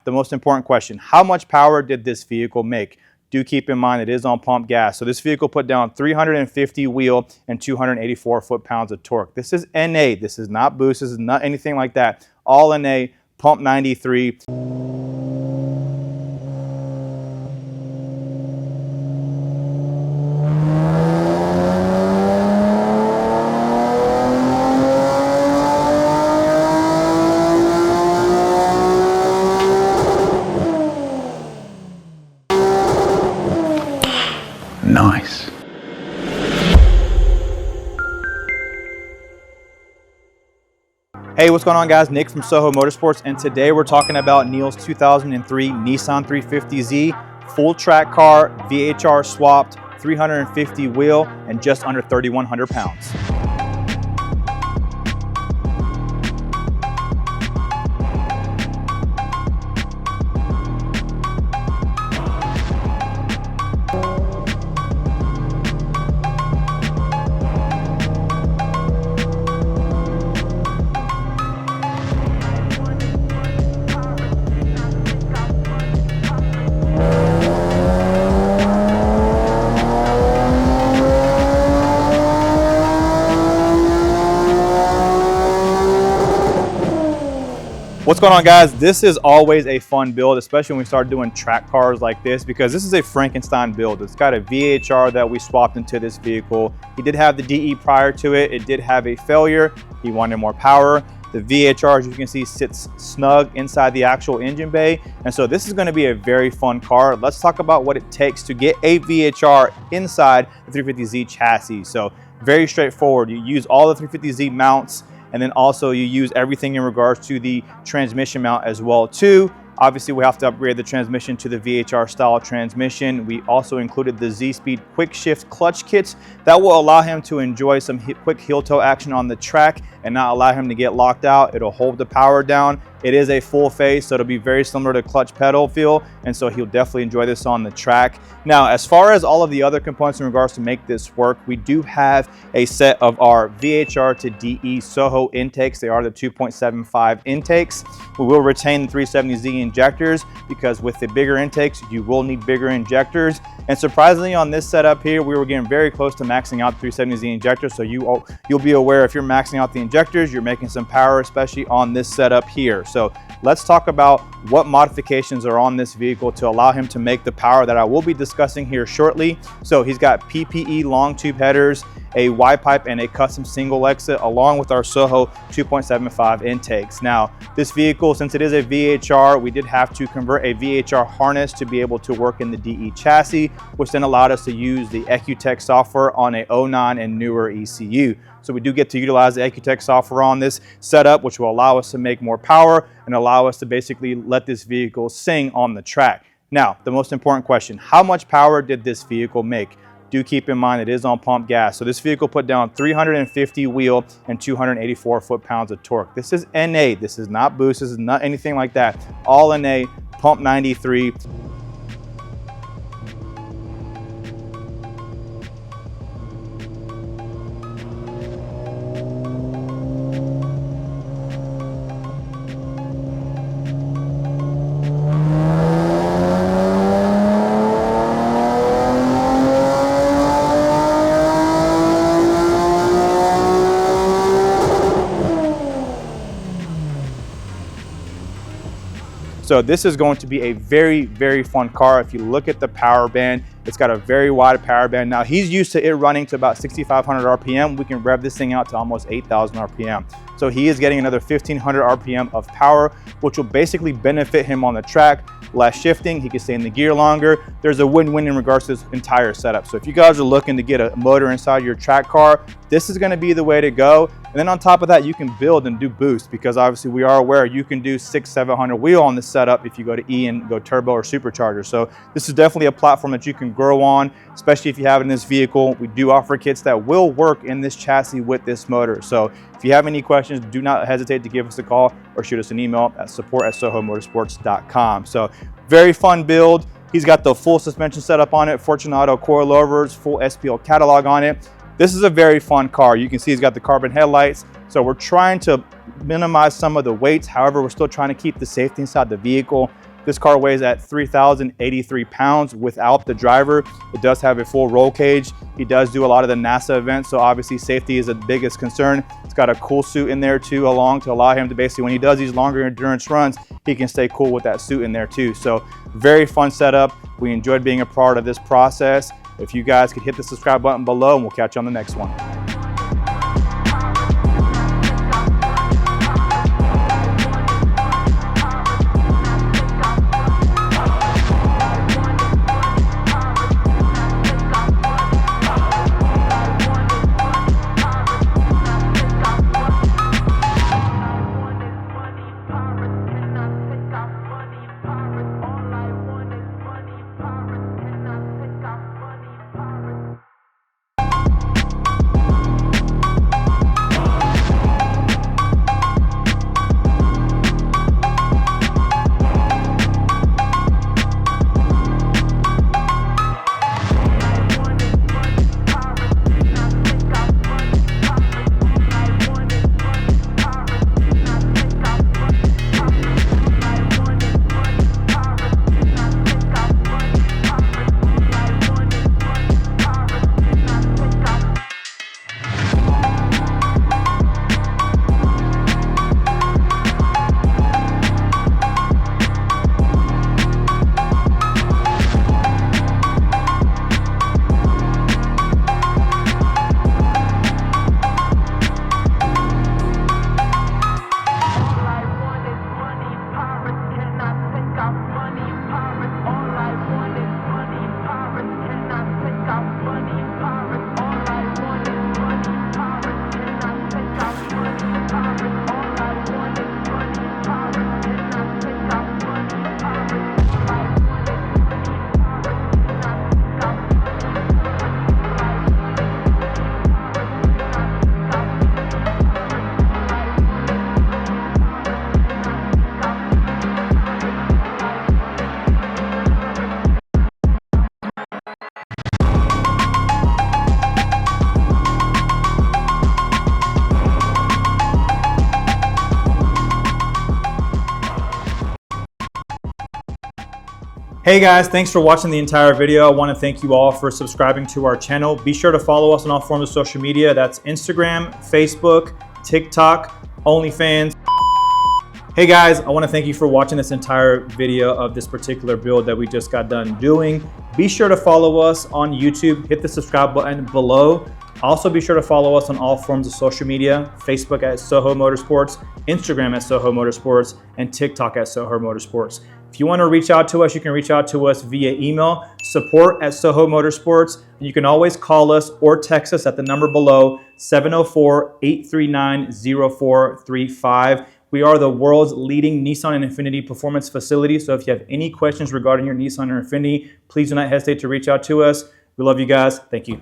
the most important question, how much power did this vehicle make? Do keep in mind it is on pump gas. So this vehicle put down 350 wheel and 284 foot-pounds of torque. This is NA. This is not boost. This is not anything like that. All NA, pump 93. Nice. Hey, what's going on guys? Nick from Soho Motorsports, and today we're talking about Neil's 2003 Nissan 350Z, full track car, VHR swapped, 350 wheel, and just under 3,100 pounds. What's going on guys? This is always a fun build, especially when we start doing track cars like this, because this is a Frankenstein build. It's got a VHR that we swapped into this vehicle. He did have the DE prior to it. It did have a failure. He wanted more power. The VHR, as you can see, sits snug inside the actual engine bay. And so this is going to be a very fun car. Let's talk about what it takes to get a VHR inside the 350Z chassis. So very straightforward. You use all the 350Z mounts, and then also you use everything in regards to the transmission mount as well too. Obviously we have to upgrade the transmission to the VHR style transmission. We also included the Z-Speed quick shift clutch kits that will allow him to enjoy some quick heel toe action on the track and not allow him to get locked out. It'll hold the power down. It is a full face, so it'll be very similar to clutch pedal feel, and so he'll definitely enjoy this on the track. Now, as far as all of the other components in regards to make this work, we do have a set of our VHR to DE Soho intakes. They are the 2.75 intakes. We will retain the 370Z injectors because with the bigger intakes, you will need bigger injectors. And surprisingly, on this setup here, we were getting very close to maxing out the 370Z injectors. So you'll be aware if you're maxing out the injectors, you're making some power, especially on this setup here. So let's talk about what modifications are on this vehicle to allow him to make the power that I will be discussing here shortly. So he's got PPE long tube headers, a Y-pipe, and a custom single exit along with our Soho 2.75 intakes. Now, this vehicle, since it is a VHR, we did have to convert a VHR harness to be able to work in the DE chassis, which then allowed us to use the EcuTech software on a 09 and newer ECU. So we do get to utilize the EcuTech software on this setup, which will allow us to make more power and allow us to basically let this vehicle sing on the track. Now, the most important question, how much power did this vehicle make? Do keep in mind it is on pump gas. So this vehicle put down 350 wheel and 284 foot-pounds of torque. This is NA. This is not boost. This is not anything like that. All NA, pump 93. So this is going to be a very, very fun car. If you look at the power band, it's got a very wide power band. Now he's used to it running to about 6,500 RPM. We can rev this thing out to almost 8,000 RPM. So he is getting another 1,500 RPM of power, which will basically benefit him on the track. Less shifting, he can stay in the gear longer. There's a win-win in regards to this entire setup. So if you guys are looking to get a motor inside your track car, this is gonna be the way to go. And then on top of that, you can build and do boost, because obviously we are aware you can do 600-700 wheel on this setup if you go to E and go turbo or supercharger. So this is definitely a platform that you can grow on, especially if you have it in this vehicle. We do offer kits that will work in this chassis with this motor. So if you have any questions, do not hesitate to give us a call or shoot us an email at support@sohomotorsports.com. So very fun build. He's got the full suspension setup on it, Fortunato coilovers, full SPL catalog on it. This is a very fun car. You can see he's got the carbon headlights. So we're trying to minimize some of the weights. However, we're still trying to keep the safety inside the vehicle. This car weighs at 3,083 pounds without the driver. It does have a full roll cage. He does do a lot of the NASA events, so obviously safety is the biggest concern. It's got a cool suit in there too along to allow him to basically, when he does these longer endurance runs, he can stay cool with that suit in there too. So very fun setup. We enjoyed being a part of this process. If you guys could hit the subscribe button below, and we'll catch you on the next one. Hey guys, thanks for watching the entire video. I want to thank you all for subscribing to our channel. Be sure to follow us on all forms of social media. That's Instagram, Facebook, TikTok, OnlyFans. Hey guys, I want to thank you for watching this entire video of this particular build that we just got done doing. Be sure to follow us on YouTube. Hit the subscribe button below. Also be sure to follow us on all forms of social media, Facebook at Soho Motorsports, Instagram at Soho Motorsports, and TikTok at Soho Motorsports. If you want to reach out to us, you can reach out to us via email, support@Soho Motorsports. And you can always call us or text us at the number below, 704-839-0435. We are the world's leading Nissan and Infiniti performance facility. So if you have any questions regarding your Nissan or Infiniti, please do not hesitate to reach out to us. We love you guys. Thank you.